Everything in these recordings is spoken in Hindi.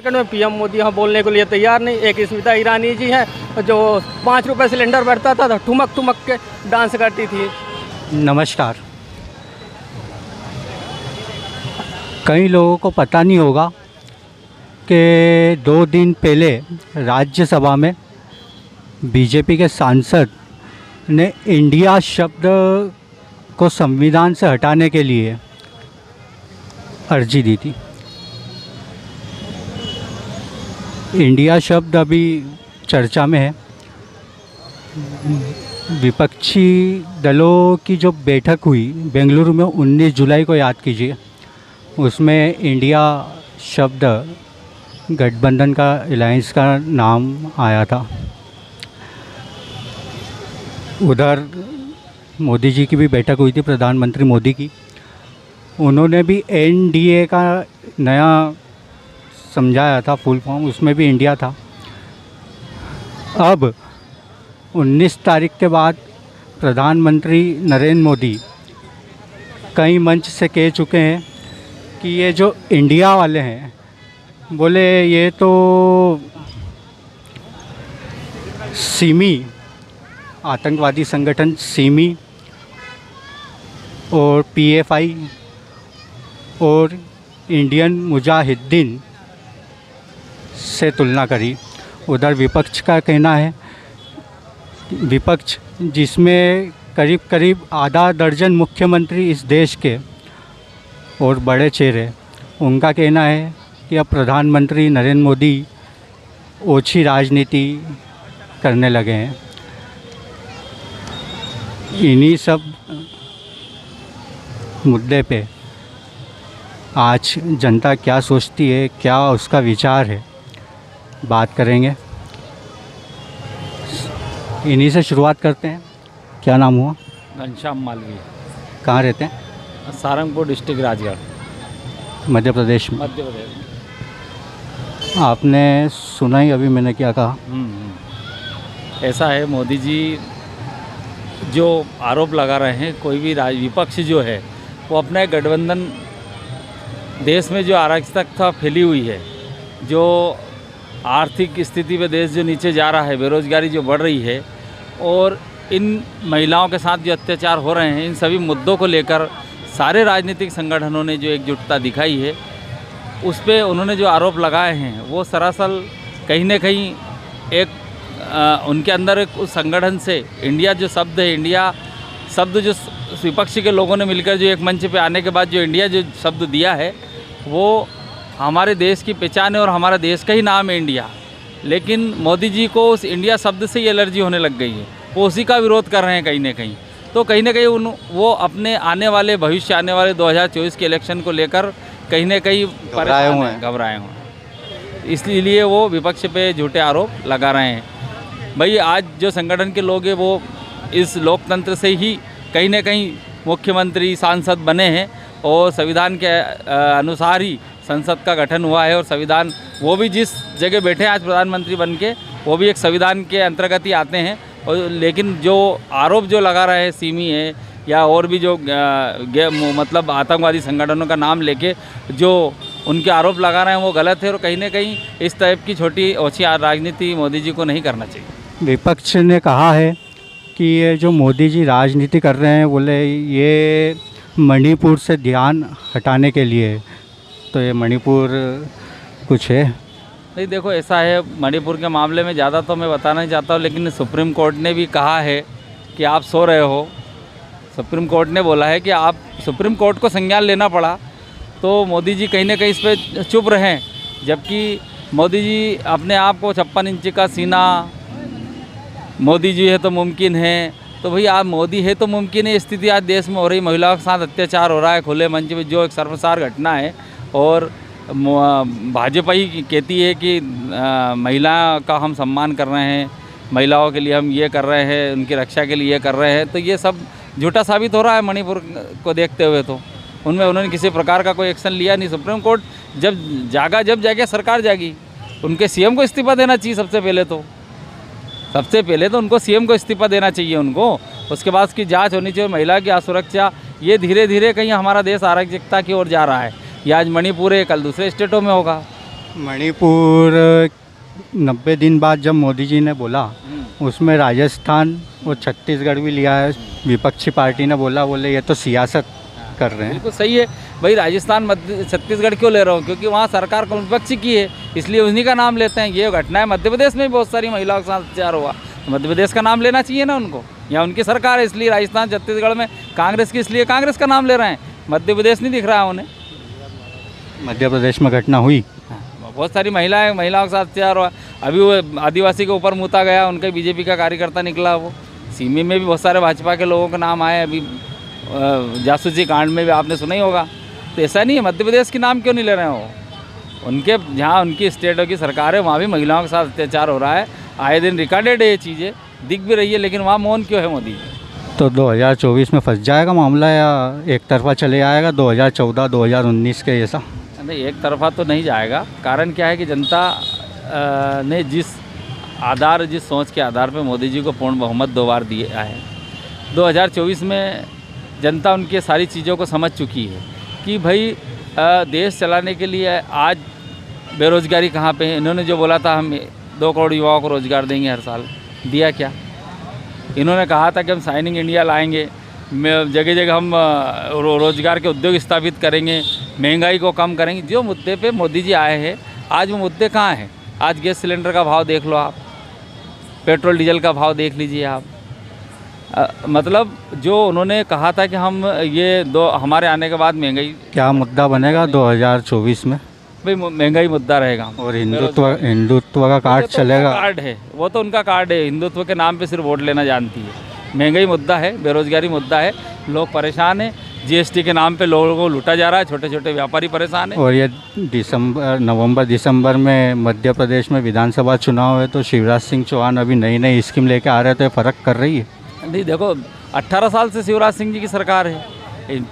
झारखंड में पीएम मोदी यहाँ बोलने के लिए तैयार नहीं। एक स्मृति ईरानी जी हैं जो 5 रुपए सिलेंडर बढ़ता था तो ठुमक ठुमक के डांस करती थी। नमस्कार। कई लोगों को पता नहीं होगा कि 2 दिन पहले राज्यसभा में बीजेपी के सांसद ने इंडिया शब्द को संविधान से हटाने के लिए अर्जी दी थी। इंडिया शब्द अभी चर्चा में है। विपक्षी दलों की जो बैठक हुई बेंगलुरु में 19 जुलाई को याद कीजिए, उसमें इंडिया शब्द गठबंधन का अलायंस का नाम आया था। उधर मोदी जी की भी बैठक हुई थी, प्रधानमंत्री मोदी की। उन्होंने भी एनडीए का नया समझाया था फुल फॉर्म, उसमें भी इंडिया था। अब 19 तारीख के बाद प्रधानमंत्री नरेंद्र मोदी कई मंच से कह चुके हैं कि ये जो इंडिया वाले हैं, बोले ये तो सिमी आतंकवादी संगठन सिमी और पीएफआई और इंडियन मुजाहिदीन से तुलना करी। उधर विपक्ष का कहना है, विपक्ष जिसमें करीब करीब आधा दर्जन मुख्यमंत्री इस देश के और बड़े चेहरे, उनका कहना है कि अब प्रधानमंत्री नरेंद्र मोदी ओछी राजनीति करने लगे हैं। इन्हीं सब मुद्दे पे आज जनता क्या सोचती है, क्या उसका विचार है, बात करेंगे। इन्हीं से शुरुआत करते हैं। क्या नाम हुआ? घनश्याम मालवीय। कहाँ रहते हैं? सारंगपुर डिस्ट्रिक्ट, राजगढ़, मध्य प्रदेश में। मध्य प्रदेश। आपने सुना ही अभी मैंने क्या कहा। ऐसा है, मोदी जी जो आरोप लगा रहे हैं, कोई भी विपक्ष जो है वो अपना एक गठबंधन, देश में जो अराजकता फैली हुई है, जो आर्थिक स्थिति पे देश जो नीचे जा रहा है, बेरोजगारी जो बढ़ रही है और इन महिलाओं के साथ जो अत्याचार हो रहे हैं, इन सभी मुद्दों को लेकर सारे राजनीतिक संगठनों ने जो एकजुटता दिखाई है, उस पे उन्होंने जो आरोप लगाए हैं वो सरासल कहीं ना कहीं एक उनके अंदर एक उस संगठन से इंडिया जो शब्द है, इंडिया शब्द जो विपक्ष के लोगों ने मिलकर जो एक मंच पे आने के बाद जो इंडिया जो शब्द दिया है वो हमारे देश की पहचान है और हमारा देश का ही नाम है इंडिया। लेकिन मोदी जी को उस इंडिया शब्द से ही एलर्जी होने लग गई है, वो उसी का विरोध कर रहे हैं कहीं ना कहीं। तो कहीं ना कहीं वो अपने आने वाले भविष्य, आने वाले 2024 के इलेक्शन को लेकर कहीं ना कहीं घबराए हुए हैं। इसलिए वो विपक्ष पे झूठे आरोप लगा रहे हैं। भाई आज जो संगठन के लोग हैं वो इस लोकतंत्र से ही कहीं ना कहीं मुख्यमंत्री, सांसद बने हैं और संविधान के अनुसार ही संसद का गठन हुआ है। और संविधान, वो भी जिस जगह बैठे हैं आज प्रधानमंत्री बन के, वो भी एक संविधान के अंतर्गत ही आते हैं। और लेकिन जो आरोप जो लगा रहे हैं सिमी है या और भी जो मतलब आतंकवादी संगठनों का नाम लेके जो उनके आरोप लगा रहे हैं वो गलत है और कहीं ना कहीं इस टाइप की छोटी ओछी राजनीति मोदी जी को नहीं करना चाहिए। विपक्ष ने कहा है कि ये जो मोदी जी राजनीति कर रहे हैं, बोले ये मणिपुर से ध्यान हटाने के लिए। तो ये मणिपुर कुछ है? नहीं, देखो ऐसा है, मणिपुर के मामले में ज़्यादा तो मैं बताना नहीं चाहता हूँ, लेकिन सुप्रीम कोर्ट ने भी कहा है कि आप सो रहे हो। सुप्रीम कोर्ट ने बोला है कि आप, सुप्रीम कोर्ट को संज्ञान लेना पड़ा। तो मोदी जी कहीं ना कहीं इस पर चुप रहें, जबकि मोदी जी अपने आप को 56 इंच का सीना, मोदी जी है तो मुमकिन है। तो भाई आप मोदी है तो मुमकिन है, स्थिति आज देश में हो रही, महिलाओं के साथ अत्याचार हो रहा है खुले मंच में, जो एक सर्वसार घटना है। और भाजपा ही कहती है कि महिला का हम सम्मान कर रहे हैं, महिलाओं के लिए हम ये कर रहे हैं, उनकी रक्षा के लिए ये कर रहे हैं। तो ये सब झूठा साबित हो रहा है मणिपुर को देखते हुए। तो उनमें उन्होंने किसी प्रकार का कोई एक्शन लिया नहीं। सुप्रीम कोर्ट जब जागे सरकार जागी, उनके सीएम को इस्तीफा देना चाहिए सबसे पहले तो उनको सीएम को इस्तीफा देना चाहिए उनको। उसके बाद उसकी जांच होनी चाहिए। महिला की असुरक्षा, ये धीरे धीरे कहीं हमारा देश अराजकता की ओर जा रहा है। ये आज मणिपुर है, कल दूसरे स्टेटों में होगा। मणिपुर 90 दिन बाद जब मोदी जी ने बोला, उसमें राजस्थान और छत्तीसगढ़ भी लिया है। विपक्षी पार्टी ने बोले ये तो सियासत कर रहे हैं। बिल्कुल सही है भाई। राजस्थान मध्य छत्तीसगढ़ क्यों ले रहा हूँ? क्योंकि वहाँ सरकार को विपक्षी की है, इसलिए उन्हीं का नाम लेते हैं। ये घटनाएं मध्य प्रदेश में भी बहुत सारी महिलाओं के साथ अत्याचार हुआ, तो मध्य प्रदेश का नाम लेना चाहिए ना उनको, या उनकी सरकार है इसलिए। राजस्थान छत्तीसगढ़ में कांग्रेस की, इसलिए कांग्रेस का नाम ले रहे हैं। मध्य प्रदेश नहीं दिख रहा है उन्हें। मध्य प्रदेश में घटना हुई, बहुत सारी महिलाओं के साथ अत्याचार हुआ। अभी वो आदिवासी के ऊपर मूता गया, उनका बीजेपी का कार्यकर्ता निकला। वो सीमी में भी बहुत सारे भाजपा के लोगों के नाम आए। अभी जासूसी कांड में भी आपने सुना ही होगा। तो ऐसा नहीं है, मध्य प्रदेश के नाम क्यों नहीं ले रहे हैं वो? उनके जहाँ उनकी स्टेटों की सरकार है वहाँ भी महिलाओं के साथ अत्याचार हो रहा है। आए दिन रिकॉर्डेड है, ये चीज़ें दिख भी रही है, लेकिन वहाँ मौन क्यों है मोदी? तो 2024 में फंस जाएगा मामला या एक तरफा चले आएगा 2014-2019 के जैसा? नहीं, एक तरफा तो नहीं जाएगा। कारण क्या है कि जनता ने जिस सोच के आधार पर मोदी जी को पूर्ण बहुमत 2 बार दिया है, 2024 में जनता उनके सारी चीज़ों को समझ चुकी है कि भाई देश चलाने के लिए आज बेरोज़गारी कहाँ पे है। इन्होंने जो बोला था हम 2 करोड़ युवाओं को रोज़गार देंगे हर साल, दिया क्या? इन्होंने कहा था कि हम शाइनिंग इंडिया लाएंगे, जगह जगह हम रोज़गार के उद्योग स्थापित करेंगे, महंगाई को कम करेंगे। जो मुद्दे पे मोदी जी आए हैं, आज वो मुद्दे कहाँ हैं? आज गैस सिलेंडर का भाव देख लो आप, पेट्रोल डीजल का भाव देख लीजिए आप। मतलब जो उन्होंने कहा था कि हम हमारे आने के बाद महंगाई, क्या मुद्दा बनेगा 2024 में? भाई महंगाई मुद्दा रहेगा। और हिंदुत्व का कार्ड चलेगा? कार्ड है वो, तो उनका कार्ड है। हिंदुत्व के नाम पे सिर्फ वोट लेना जानती है। महंगाई मुद्दा है, बेरोजगारी मुद्दा है, लोग परेशान हैं। जीएसटी के नाम पे लोगों को लूटा जा रहा है, छोटे छोटे व्यापारी परेशान हैं। और ये नवंबर-दिसंबर में मध्य प्रदेश में विधानसभा चुनाव है, तो शिवराज सिंह चौहान अभी नई स्कीम लेके आ रहे हैं, तो ये फ़र्क कर रही है? नहीं, देखो 18 साल से शिवराज सिंह जी की सरकार है।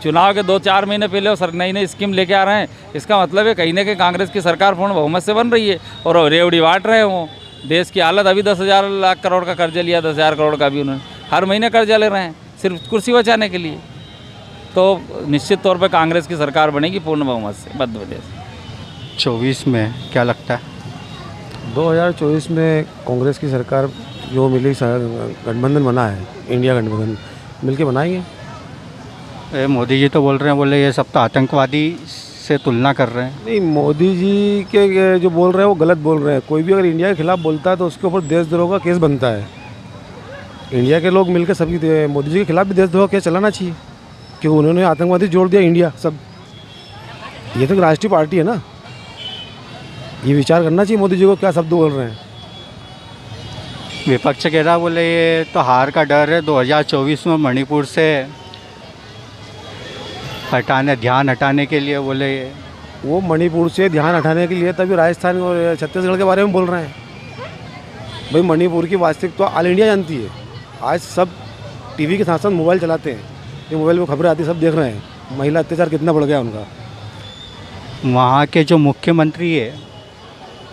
चुनाव के 2-4 महीने पहले वो नई स्कीम लेके आ रहे हैं। इसका मतलब है कहीं ना कहीं कांग्रेस की सरकार पूर्ण बहुमत से बन रही है और रेवड़ी बांट रहे हैं वो। देश की हालत, अभी 10,000 लाख करोड़ का कर्जा लिया, 10,000 करोड़ का भी उन्होंने, हर महीने कर्जा ले रहे हैं सिर्फ कुर्सी बचाने के लिए। तो निश्चित तौर पर कांग्रेस की सरकार बनेगी पूर्ण बहुमत से मध्य प्रदेश। 24 में क्या लगता है? 2024 में कांग्रेस की सरकार जो मिली, गठबंधन बना है, इंडिया गठबंधन मिलके बनाएंगे। मोदी जी तो बोल रहे हैं, बोले ये सब तो आतंकवादी से तुलना कर रहे हैं। नहीं, मोदी जी के जो बोल रहे हैं वो गलत बोल रहे हैं। कोई भी अगर इंडिया के खिलाफ बोलता है तो उसके ऊपर देशद्रोह का केस बनता है। इंडिया के लोग मिलकर सभी मोदी जी के खिलाफ भी देशद्रोह का केस चलाना चाहिए, क्योंकि उन्होंने आतंकवादी जोड़ दिया इंडिया सब। ये तो राष्ट्रीय पार्टी है ना, ये विचार करना चाहिए मोदी जी को क्या शब्द बोल रहे हैं। विपक्ष कह रहा, बोले ये तो हार का डर है, 2024 में मणिपुर से ध्यान हटाने के लिए बोले। वो मणिपुर से ध्यान हटाने के लिए तभी राजस्थान और छत्तीसगढ़ के बारे में बोल रहे हैं। भाई मणिपुर की वास्तविकता ऑल इंडिया जानती है। आज सब टीवी के साथ साथ मोबाइल चलाते हैं, ये मोबाइल में खबरें आती, सब देख रहे हैं महिला अत्याचार कितना बढ़ गया उनका। वहाँ के जो मुख्यमंत्री है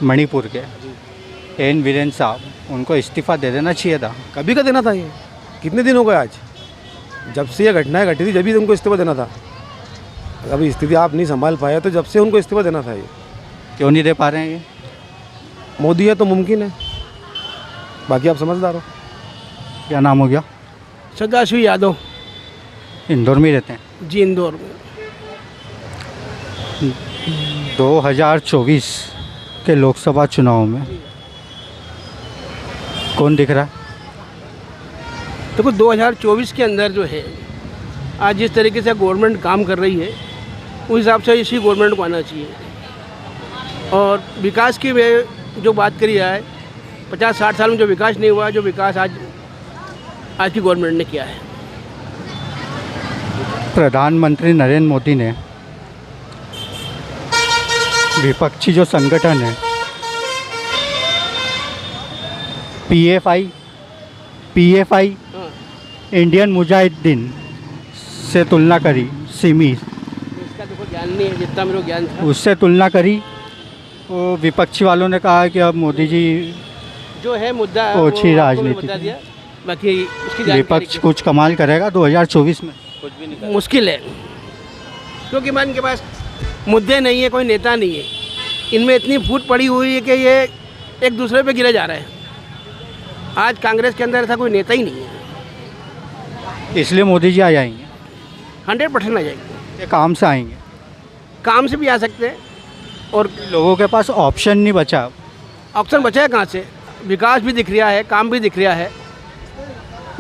मणिपुर के, एन बीरेन साहब, उनको इस्तीफ़ा दे देना चाहिए था। कभी का देना था? ये कितने दिन हो गए आज जब से ये घटनाएं घटी थी, जब भी उनको इस्तीफा देना था। अभी स्थिति आप नहीं संभाल पाए, तो जब से उनको इस्तीफा देना था। ये क्यों नहीं दे पा रहे हैं? ये मोदी है तो मुमकिन है, बाकी आप समझदार हो। क्या नाम हो गया? सदाशिव यादव। इंदौर में रहते हैं जी, इंदौर में। 2024 के लोकसभा चुनाव में कौन दिख रहा है? देखो 2024 के अंदर जो है, आज जिस तरीके से गवर्नमेंट काम कर रही है, उस हिसाब से इसी गवर्नमेंट को आना चाहिए। और विकास की जो बात करी है, 50-60 साल में जो विकास नहीं हुआ, जो विकास आज की गवर्नमेंट ने किया है। प्रधानमंत्री नरेंद्र मोदी ने विपक्षी जो संगठन है पीएफआई इंडियन मुजाहिदीन से तुलना करी, सिमी, इसका देखो ज्ञान नहीं है, जितना मेरे को ज्ञान था उससे तुलना करी। वो विपक्षी वालों ने कहा कि अब मोदी जी जो है मुद्दा ओछी राजनीति, बता दिया। बाकी उसकी विपक्ष कुछ कमाल करेगा 2024 में? कुछ भी नहीं मुश्किल है, क्योंकि मान के पास मुद्दे नहीं है, कोई नेता नहीं है। इनमें इतनी फूट पड़ी हुई है कि ये एक दूसरे पे गिरे जा रहे हैं। आज कांग्रेस के अंदर ऐसा कोई नेता ही नहीं है। इसलिए मोदी जी आ जाएंगे, 100% आ जाएगी। ये काम से आएंगे। काम से भी आ सकते हैं और लोगों के पास ऑप्शन नहीं बचा अब। ऑप्शन बचा है कहाँ से? विकास भी दिख रहा है, काम भी दिख रहा है।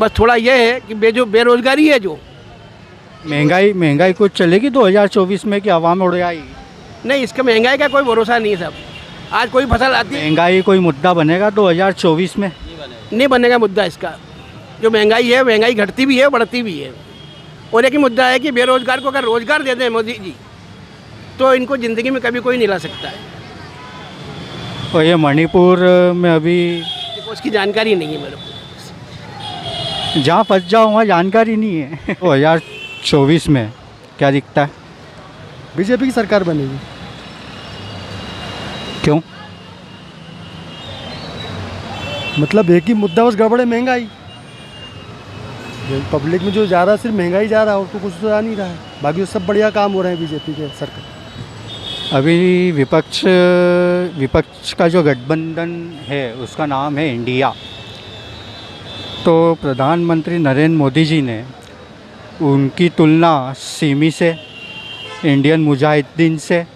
बस थोड़ा ये है कि जो बेरोजगारी है, जो महंगाई कुछ चलेगी 2024 में कि हवा में उड़ जाएगी? नहीं, इसका महंगाई का कोई भरोसा नहीं है साहब। आज कोई फसल आती है, महंगाई कोई मुद्दा बनेगा 2024 में? नहीं बनेगा मुद्दा इसका। जो महंगाई है, महंगाई घटती भी है, बढ़ती भी है। और एक ही मुद्दा है कि बेरोजगार को अगर रोजगार दे दें मोदी जी, तो इनको ज़िंदगी में कभी कोई नहीं ला सकता है। और ये मणिपुर में अभी देखो, उसकी जानकारी नहीं है मेरे को। जहाँ फंस जाओ वहाँ जानकारी नहीं है। 2024 में क्या दिखता है? बीजेपी की सरकार बनेगी। क्यों? मतलब एक ही मुद्दा बस गड़बड़ है, महंगाई। पब्लिक में जो जा रहा है सिर्फ महंगाई जा रहा है और तो कुछ तो आ नहीं रहा है। बाकी तो सब बढ़िया काम हो रहे हैं बीजेपी के सरकार। अभी विपक्ष का जो गठबंधन है उसका नाम है इंडिया। तो प्रधानमंत्री नरेंद्र मोदी जी ने उनकी तुलना सिमी से, इंडियन मुजाहिदीन से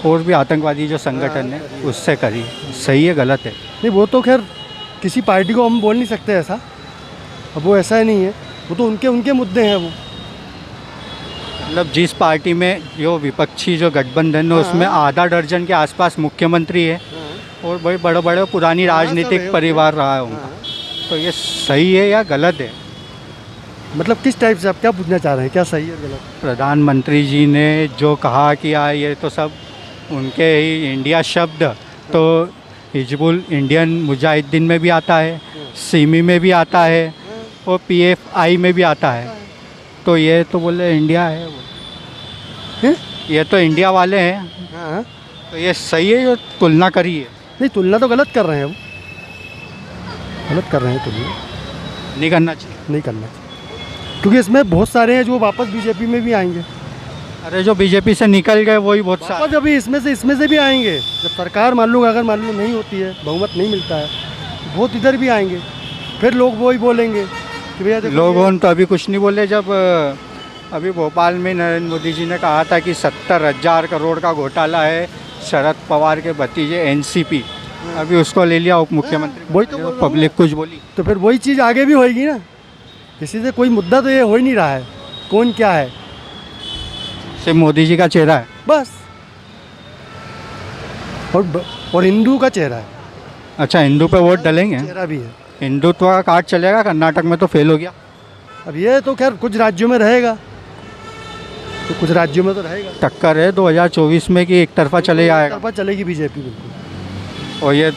और भी आतंकवादी जो संगठन है उससे करी। सही है गलत है? नहीं, वो तो खैर किसी पार्टी को हम बोल नहीं सकते ऐसा। अब वो ऐसा ही नहीं है, वो तो उनके मुद्दे हैं। वो मतलब जिस पार्टी में जो विपक्षी जो गठबंधन है उसमें आधा दर्जन के आसपास मुख्यमंत्री है और बड़े बड़े बड़े पुरानी राजनीतिक परिवार रहा है उनका। तो ये सही है या गलत है? मतलब किस टाइप से आप क्या पूछना चाह रहे हैं, क्या सही है गलत? प्रधानमंत्री जी ने जो कहा कि ये तो सब उनके ही इंडिया शब्द तो हिजबुल इंडियन मुजाहिदीन में भी आता है, सिमी में भी आता है और PFI में भी आता है। तो ये तो बोले इंडिया है वो। ये तो इंडिया वाले हैं। हाँ, तो ये सही है जो तुलना करी है? नहीं, तुलना तो गलत कर रहे हैं वो। गलत कर रहे हैं तुलना। नहीं करना चाहिए। नहीं करना चाहिए क्योंकि इसमें बहुत सारे हैं जो वापस बीजेपी में भी आएंगे। अरे जो बीजेपी से निकल गए वही बहुत सारे। वापस अभी इसमें से भी आएंगे। जब सरकार मान लो नहीं होती है, बहुमत नहीं मिलता है, बहुत इधर भी आएंगे। फिर लोग वही बोलेंगे कि भैया लोगों तो अभी कुछ नहीं बोले। जब अभी भोपाल में नरेंद्र मोदी जी ने कहा था कि 70,000 करोड़ का घोटाला है शरद पवार के भतीजे NCP, अभी उसको ले लिया उप मुख्यमंत्री। वही तो पब्लिक कुछ बोली तो फिर वही चीज़ आगे भी होएगी ना। इसी से कोई मुद्दा तो ये हो ही नहीं रहा है कौन क्या है, सिर्फ मोदी जी का चेहरा है बस। और हिंदू का चेहरा है। अच्छा, हिंदू पे वोट डलेंगे? चेहरा भी है। हिंदुत्व का कार्ड चलेगा? कर्नाटक में तो फेल हो गया। अब ये तो खैर कुछ राज्यों में रहेगा, तो कुछ राज्यों में तो रहेगा। टक्कर है 2024 में कि एक तरफा चले जाएगा? तरफा चलेगी बीजेपी बिल्कुल। और ये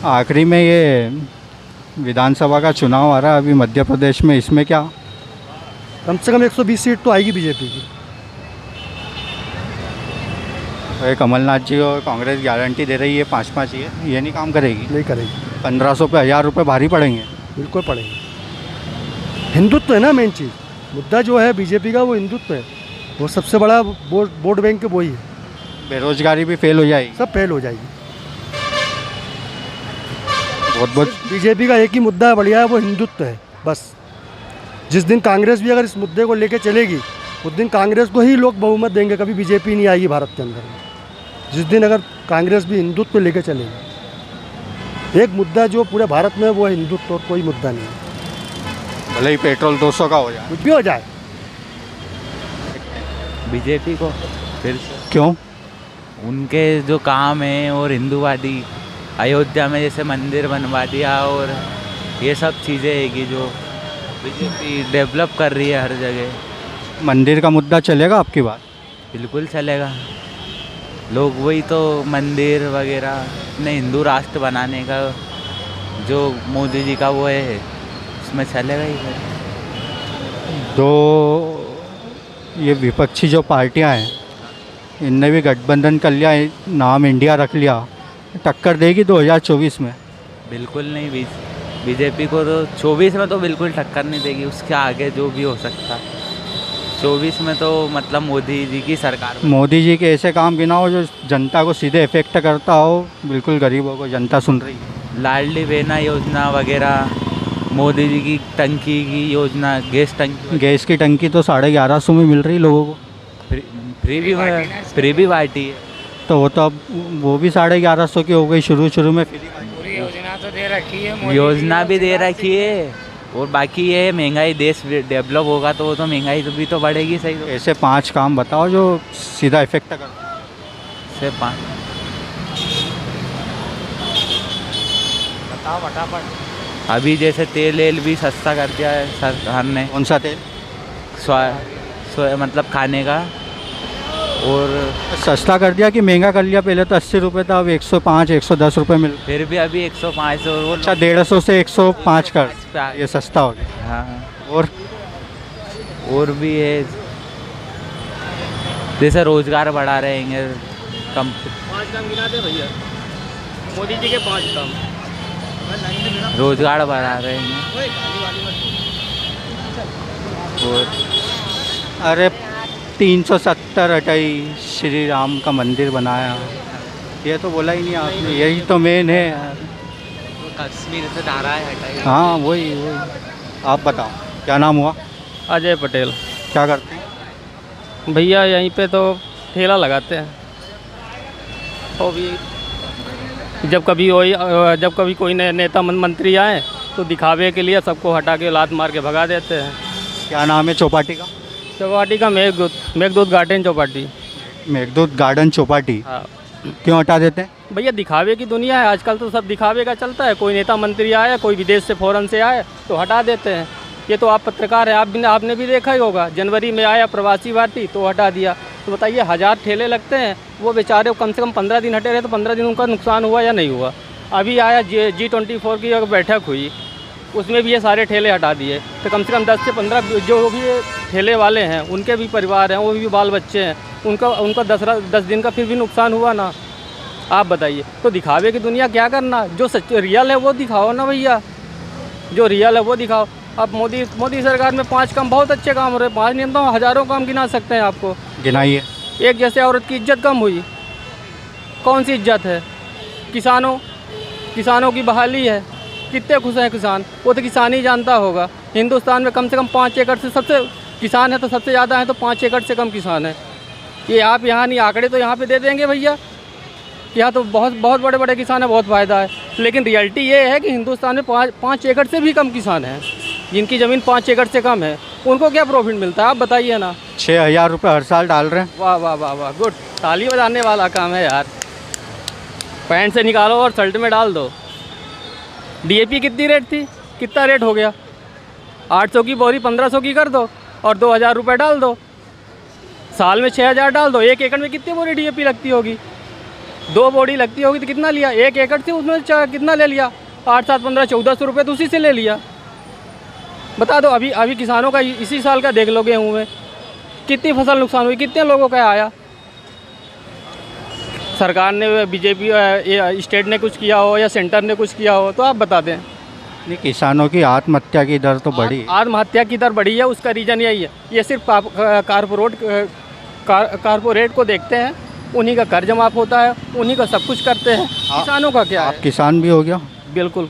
आखिरी में ये विधानसभा का चुनाव आ रहा है अभी मध्य प्रदेश में, इसमें क्या कम से कम 120 सीट तो आएगी बीजेपी की। तो ये कमलनाथ जी और कांग्रेस गारंटी दे रही है 5-5 ये नहीं काम करेगी? नहीं करेगी। 1500 पे 1000 रुपये भारी पड़ेंगे। बिल्कुल पड़ेगी। हिंदुत्व है ना मेन चीज़। मुद्दा जो है बीजेपी का वो हिंदुत्व है। वो सबसे बड़ा वोट बैंक वही है। बेरोजगारी भी फेल हो जाएगी? सब फेल हो जाएगी। बहुत बीजेपी का एक ही मुद्दा है बढ़िया है, वो हिंदुत्व है बस। जिस दिन कांग्रेस भी अगर इस मुद्दे को लेकर चलेगी उस दिन कांग्रेस को ही लोग बहुमत देंगे, कभी बीजेपी नहीं आएगी भारत के अंदर। जिस दिन अगर कांग्रेस भी हिंदुत्व लेकर चलेगी, एक मुद्दा जो पूरे भारत में वो है हिंदुत्व, और कोई मुद्दा नहीं है। भले ही पेट्रोल 200 का हो जाए, कुछ भी हो जाए। बीजेपी को फिर से क्यों? उनके जो काम है और हिंदूवादी, अयोध्या में जैसे मंदिर बनवा दिया और ये सब चीज़ें है कि जो बीजेपी डेवलप कर रही है हर जगह। मंदिर का मुद्दा चलेगा आपकी बात? बिल्कुल चलेगा। लोग वही तो मंदिर वगैरह अपने हिंदू राष्ट्र बनाने का जो मोदी जी का वो है, उसमें चलेगा ही। तो ये विपक्षी जो पार्टियां हैं इनने भी गठबंधन कर लिया, नाम इंडिया रख लिया, टक्कर देगी 2024 में? बिल्कुल नहीं। बीजेपी को तो 24 में तो बिल्कुल टक्कर नहीं देगी। उसके आगे जो भी हो सकता है। 24 में तो मतलब मोदी जी की सरकार में। मोदी जी के ऐसे काम गिनाओ जो जनता को सीधे इफेक्ट करता हो, बिल्कुल गरीबों को जनता सुन रही है। लाडली बहना योजना वगैरह, मोदी जी की टंकी की योजना, गैस टंकी, गैस की टंकी तो 1150 में मिल रही लोगों को, फ्री भी बांटी है। तो वो तो अब वो भी 1150 की हो गई शुरू में। योजना भी दे रखी है, और बाकी ये महंगाई, देश डेवलप होगा तो वो तो महंगाई भी तो बढ़ेगी। सही तो ऐसे 5 काम बताओ जो सीधा इफेक्ट करता से 5 बताओ फटाफट। अभी जैसे तेल भी सस्ता कर दिया है सरकार ने। कौन सा तेल? मतलब खाने का। और सस्ता कर दिया कि महंगा कर लिया? पहले तो 80 रुपये था, अब 105 110 रुपये मिल। फिर भी अभी 105 और वो अच्छा 150 से 105 कर, ये सस्ता हो गया। हाँ, और भी है, जैसे रोजगार बढ़ा रहेंगे। कम 5 काम गिना दे भैया, मोदी जी के 5 काम। रोजगार बढ़ा रहेंगे। और अरे 370 हटाई, श्री राम का मंदिर बनाया, ये तो बोला ही नहीं आपने, यही तो मेन है। कश्मीर से धाराएं हटाई। हाँ वही। आप बताओ क्या नाम हुआ? अजय पटेल। क्या करते हैं? भैया यहीं पे तो ठेला लगाते हैं, तो भी जब कभी कोई नेता मंत्री आए तो दिखावे के लिए सबको हटा के लात मार के भगा देते हैं। क्या नाम है चौपाटी का? चौपाटी का मेघदूत गार्डन चौपाटी। मेघदूत गार्डन चौपाटी। हाँ क्यों हटा देते हैं? भैया दिखावे की दुनिया है आजकल, तो सब दिखावे का चलता है। कोई नेता मंत्री आया, कोई विदेश से फॉरेन से आए तो हटा देते हैं। ये तो आप पत्रकार हैं, आपने भी देखा ही होगा, जनवरी में आया प्रवासी भारतीय तो हटा दिया। तो बताइए 1000 ठेले लगते हैं, वो बेचारे कम से कम 15 दिन हटे रहे, तो 15 दिन उनका नुकसान हुआ या नहीं हुआ? अभी आया G24 की बैठक हुई, उसमें भी ये सारे ठेले हटा दिए। तो कम से कम 10 से 15 जो भी ठेले वाले हैं उनके भी परिवार हैं, वो भी बाल बच्चे हैं, उनका 10 दिन का फिर भी नुकसान हुआ ना। आप बताइए, तो दिखावे की दुनिया क्या करना? जो सच रियल है वो दिखाओ ना भैया, जो रियल है वो दिखाओ। अब मोदी सरकार में 5 काम बहुत अच्छे काम हो रहे हैं, 5 नहीं तो हज़ारों काम गिना सकते हैं आपको। गिनाइए। एक जैसे औरत की इज्जत कम हुई, कौन सी इज्जत है? किसानों की बहाली है, कितने खुश हैं किसान, वो तो किसान ही जानता होगा। हिंदुस्तान में कम से कम 5 एकड़ से सबसे किसान है, तो सबसे ज़्यादा है तो 5 एकड़ से कम किसान है। ये आप यहाँ नहीं, आंकड़े तो यहाँ पे दे देंगे भैया, यहाँ तो बहुत बड़े बड़े किसान हैं, बहुत फ़ायदा है। लेकिन रियलिटी ये है कि हिंदुस्तान में 5 एकड़ से भी कम किसान हैं, जिनकी ज़मीन 5 एकड़ से कम है, उनको क्या प्रॉफिट मिलता है आप बताइए ना। 6000 रुपये हर साल डाल रहे हैं। वाह वाह वाह वाह, गुड, ताली बजाने वाला काम है यार। पैंट से निकालो और शर्ट में डाल दो। DAP कितनी रेट थी, कितना रेट हो गया? 800 की बोरी 1500 की कर दो और 2000 रुपये डाल दो, साल में 6000 डाल दो। 1 एकड़ में कितनी बोरी DAP लगती होगी? 2 बोरी लगती होगी तो कितना लिया? 1 एकड़ से उसमें कितना ले लिया? 8 7 15 1400 रुपये तो उसी से ले लिया। बता दो, अभी किसानों का इसी साल का देख लो, गेहूँ में कितनी फसल नुकसान हुई, कितने लोगों का आया? सरकार ने, BJP स्टेट ने कुछ किया हो या सेंटर ने कुछ किया हो तो आप बता दें। नहीं, किसानों की आत्महत्या की दर तो बढ़ी है। आत्महत्या की दर बढ़ी है, उसका रीज़न यही है, ये सिर्फ कारपोरेट को देखते हैं, उन्हीं का कर्ज माफ़ होता है, उन्हीं का सब कुछ करते हैं, किसानों का क्या आप है? किसान भी हो गया? बिल्कुल।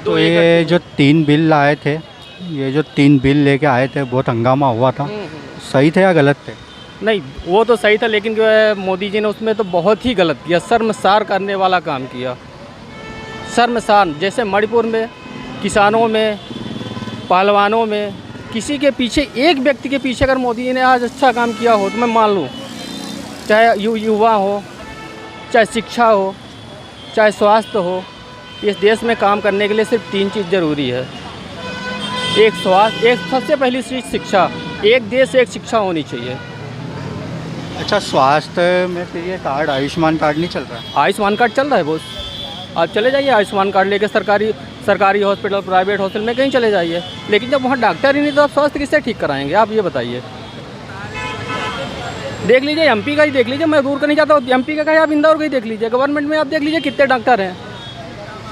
तो ये जो 3 बिल लाए थे, ये जो 3 बिल लेके आए थे, बहुत हंगामा हुआ था, सही थे या गलत थे? नहीं, वो तो सही था, लेकिन जो है मोदी जी ने उसमें तो बहुत ही गलत किया, शर्मसार करने वाला काम किया, शर्मसार। जैसे मणिपुर में किसानों में, पहलवानों में, किसी के पीछे, एक व्यक्ति के पीछे अगर मोदी जी ने आज अच्छा काम किया हो तो मैं मान लूँ, चाहे युवा हो, चाहे शिक्षा हो, चाहे स्वास्थ्य हो, इस देश में काम करने के लिए सिर्फ 3 चीज़ ज़रूरी है। एक स्वास्थ्य, एक सबसे पहली चीज़ शिक्षा, एक देश एक शिक्षा होनी चाहिए। अच्छा, स्वास्थ्य में फिर ये कार्ड, आयुष्मान कार्ड नहीं चल रहा है? आयुष्मान कार्ड चल रहा है बॉस, आप चले जाइए आयुष्मान कार्ड लेके सरकारी हॉस्पिटल, प्राइवेट हॉस्पिटल में कहीं चले जाइए, लेकिन जब वहाँ डॉक्टर ही नहीं तो आप स्वास्थ्य किससे ठीक कराएंगे? आप ये बताइए। देख लीजिए MP का ही देख लीजिए, मैं दूर का नहीं चाहता हूँ, MP का आप इंदौर का ही देख लीजिए, गवर्नमेंट में आप देख लीजिए कितने डॉक्टर हैं।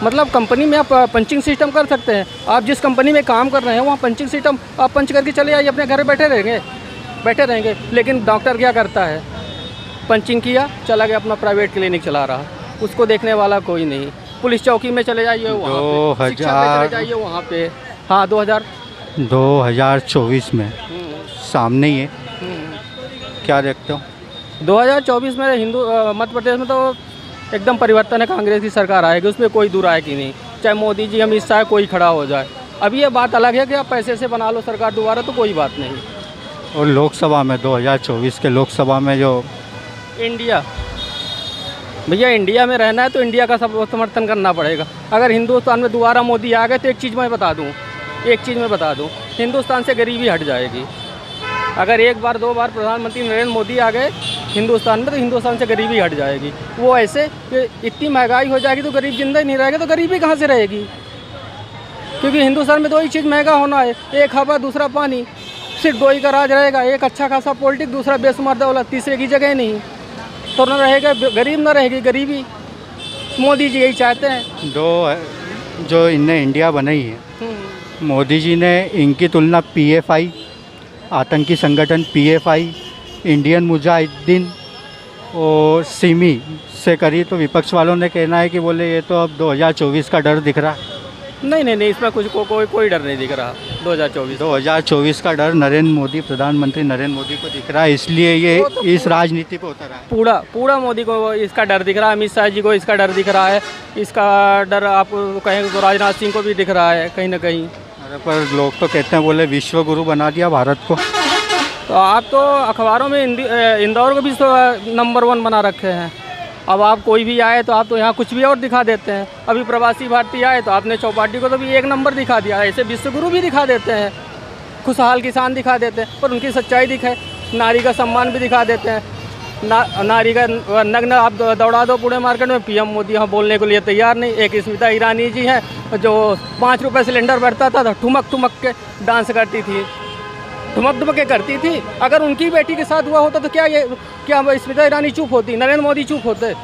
मतलब कंपनी में आप पंचिंग सिस्टम कर सकते हैं, आप जिस कंपनी में काम कर रहे हैं वहाँ पंचिंग सिस्टम, आप पंच करके चले आइए, अपने घर बैठे रहेंगे। बैठे रहेंगे। लेकिन डॉक्टर क्या करता है, पंचिंग किया, चला गया अपना प्राइवेट क्लिनिक चला रहा, उसको देखने वाला कोई नहीं। पुलिस चौकी में चले जाइए वहाँ पे, शिक्षा में चले जाइए वहाँ पे। हाँ 2024 में सामने ही है, क्या देखते हो? 2024 में मध्य प्रदेश में तो एकदम परिवर्तन है, कांग्रेस की सरकार आएगी, उसमें कोई दो राय की नहीं। चाहे मोदी जी, अमित शाह, कोई खड़ा हो जाए। अब ये बात अलग है कि आप पैसे से बना लो सरकार दोबारा, तो कोई बात नहीं। और लोकसभा में 2024 के लोकसभा में जो इंडिया, भैया इंडिया में रहना है तो इंडिया का सब समर्थन करना पड़ेगा। अगर हिंदुस्तान में दोबारा मोदी आ गए तो एक चीज़ मैं बता दूँ, हिंदुस्तान से गरीबी हट जाएगी। अगर एक बार दो बार प्रधानमंत्री नरेंद्र मोदी आ गए हिंदुस्तान में, तो हिंदुस्तान से गरीबी हट जाएगी। वो ऐसे कि इतनी महंगाई हो जाएगी तो गरीब जिंदा ही नहीं रहेगा, तो गरीबी कहाँ से रहेगी? क्योंकि हिंदुस्तान में दो ही चीज़ महंगा होना है, एक हवा दूसरा पानी। सिर्फ दो ही का राज रहेगा, एक अच्छा खासा पॉलिटिक्स, दूसरा बेशुमार दौलत, तीसरे की जगह नहीं। तो न रहेगा गरीब, न रहेगी गरीबी। मोदी जी यही चाहते हैं। जो इनने इंडिया बनाई है, मोदी जी ने इनकी तुलना PFI, आतंकी संगठन PFI, इंडियन मुजाहिदीन और सिमी से करी। तो विपक्ष वालों ने कहना है कि बोले ये तो अब 2024 का डर दिख रहा है। नहीं, इसमें कुछ कोई डर नहीं दिख रहा। 2024 का डर नरेंद्र मोदी, प्रधानमंत्री नरेंद्र मोदी को दिख रहा है, इसलिए ये तो इस राजनीति पे उतर रहा है। पूरा मोदी को इसका डर दिख रहा है, अमित शाह जी को इसका डर दिख रहा है। इसका डर आप कहेंगे तो राजनाथ सिंह को भी दिख रहा है कहीं ना कहीं। अरे पर लोग तो कहते हैं बोले विश्व गुरु बना दिया भारत को। तो आप तो अखबारों में इंदौर को भी नंबर 1 बना रखे हैं। अब आप कोई भी आए तो आप तो यहाँ कुछ भी और दिखा देते हैं। अभी प्रवासी भारतीय आए तो आपने चौपाटी को तो भी 1 नंबर दिखा दिया। ऐसे विश्वगुरु भी दिखा देते हैं, खुशहाल किसान दिखा देते हैं, पर उनकी सच्चाई दिखाए। नारी का सम्मान भी दिखा देते हैं। नारी का नग्न आप दौड़ा दो पूरे मार्केट में, PM मोदी यहाँ बोलने के लिए तैयार नहीं। एक स्मिता ईरानी जी हैं जो 5 रुपये सिलेंडर बढ़ता था तो ठुमक के डांस करती थी, ठुमक के करती थी। अगर उनकी बेटी के साथ हुआ होता तो क्या स्मिता ईरानी चुप होती, नरेंद्र मोदी चुप होते?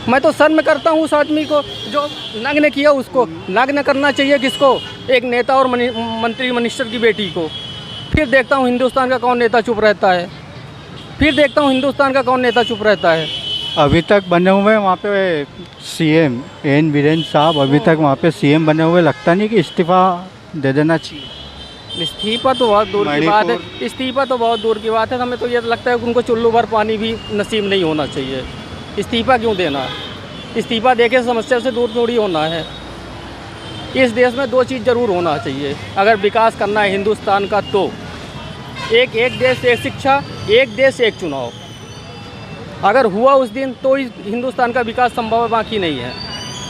मैं तो शर्म करता हूँ उस आदमी को जो नग्न किया। उसको नग्न करना चाहिए किसको? एक नेता और मंत्री मिनिस्टर की बेटी को। फिर देखता हूँ हिंदुस्तान का कौन नेता चुप रहता है। अभी तक बने हुए वहाँ पे CM N बीरेन साहब अभी तक वहाँ पे CM बने हुए, लगता नहीं कि इस्तीफा दे देना चाहिए? इस्तीफा तो बहुत दूर की बात है। हमें तो ये लगता है कि उनको चुल्लू भर पानी भी नसीब नहीं होना चाहिए। इस्तीफा क्यों देना? इस्तीफा देके समस्या से दूर थोड़ी होना है। इस देश में 2 चीज़ ज़रूर होना चाहिए अगर विकास करना है हिंदुस्तान का। तो एक देश एक शिक्षा, एक देश एक चुनाव। अगर हुआ उस दिन तो हिंदुस्तान का विकास संभव है, बाकी नहीं है।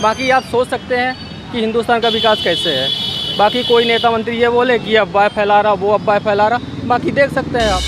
बाकी आप सोच सकते हैं कि हिंदुस्तान का विकास कैसे है। बाकी कोई नेता मंत्री ये बोले कि अफवाह फैला रहा, वो अफवाह फैला रहा, बाकी देख सकते हैं आप।